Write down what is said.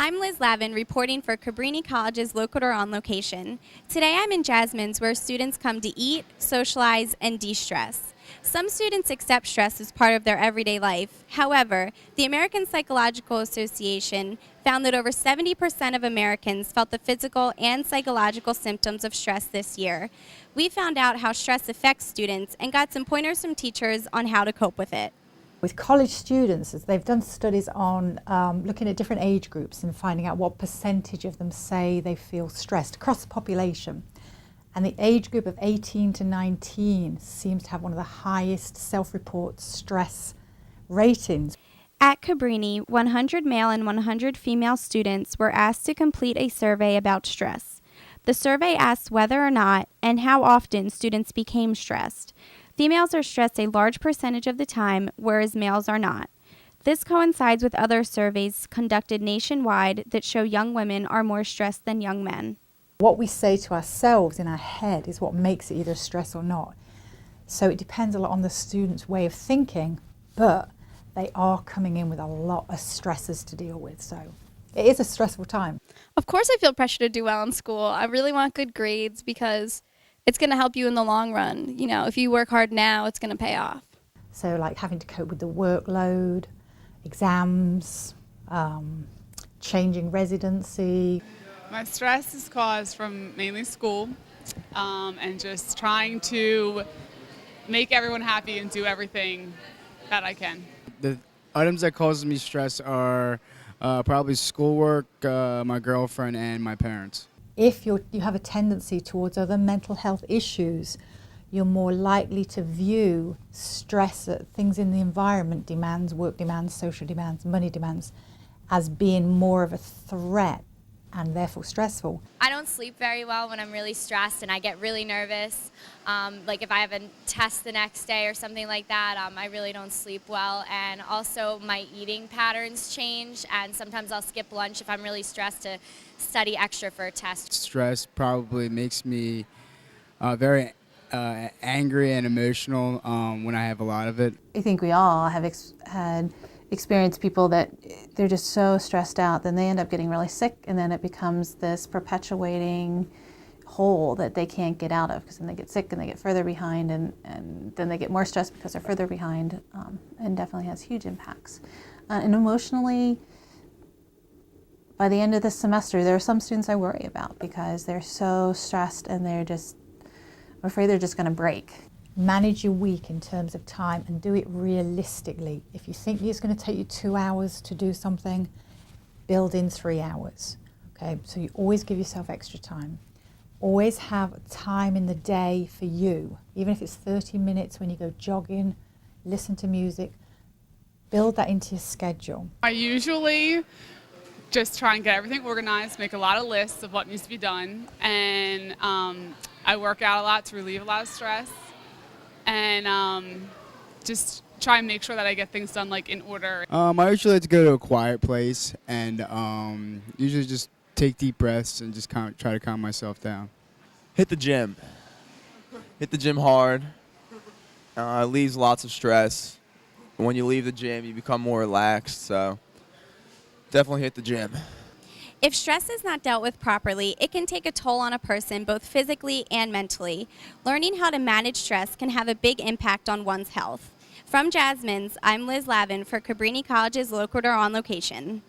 I'm Liz Lavin, reporting for Cabrini College's Locator on Location. Today I'm in Jasmine's, where students come to eat, socialize, and de-stress. Some students accept stress as part of their everyday life. However, the American Psychological Association found that over 70% of Americans felt the physical and psychological symptoms of stress this year. We found out how stress affects students and got some pointers from teachers on how to cope with it. With college students, as they've done studies on looking at different age groups and finding out what percentage of them say they feel stressed across the population. And the age group of 18 to 19 seems to have one of the highest self-report stress ratings. At Cabrini, 100 male and 100 female students were asked to complete a survey about stress. The survey asked whether or not and how often students became stressed. Females are stressed a large percentage of the time, whereas males are not. This coincides with other surveys conducted nationwide that show young women are more stressed than young men. What we say to ourselves in our head is what makes it either stress or not. So it depends a lot on the student's way of thinking, but they are coming in with a lot of stresses to deal with. So it is a stressful time. Of course I feel pressure to do well in school. I really want good grades because it's going to help you in the long run. You know, if you work hard now, it's going to pay off. So like having to cope with the workload, exams, changing residency. My stress is caused from mainly school and just trying to make everyone happy and do everything that I can. The items that causes me stress are probably schoolwork, my girlfriend, and my parents. If you have a tendency towards other mental health issues, you're more likely to view stress at things in the environment, demands, work demands, social demands, money demands, as being more of a threat and therefore stressful. I don't sleep very well when I'm really stressed, and I get really nervous. Like if I have a test the next day or something like that, I really don't sleep well. And also my eating patterns change, and sometimes I'll skip lunch if I'm really stressed to study extra for a test. Stress probably makes me very angry and emotional when I have a lot of it. I think we all have had experienced people that they're just so stressed out, then they end up getting really sick, and then it becomes this perpetuating hole that they can't get out of, because then they get sick and they get further behind, and then they get more stressed because they're further behind, and definitely has huge impacts. And emotionally, by the end of this semester, there are some students I worry about because they're so stressed and I'm afraid they're just going to break. Manage your week in terms of time and do it realistically. If you think it's going to take you 2 hours to do something, build in 3 hours. Okay, so you always give yourself extra time. Always have time in the day for you, even if it's 30 minutes when you go jogging, listen to music, build that into your schedule. I usually just try and get everything organized, make a lot of lists of what needs to be done, and I work out a lot to relieve a lot of stress. And just try and make sure that I get things done like in order. I usually like to go to a quiet place and usually just take deep breaths and just try to calm myself down. Hit the gym. Hit the gym hard. It leaves lots of stress. And when you leave the gym, you become more relaxed. So definitely hit the gym. If stress is not dealt with properly, it can take a toll on a person both physically and mentally. Learning how to manage stress can have a big impact on one's health. From Jasmine's, I'm Liz Lavin for Cabrini College's Locator on Location.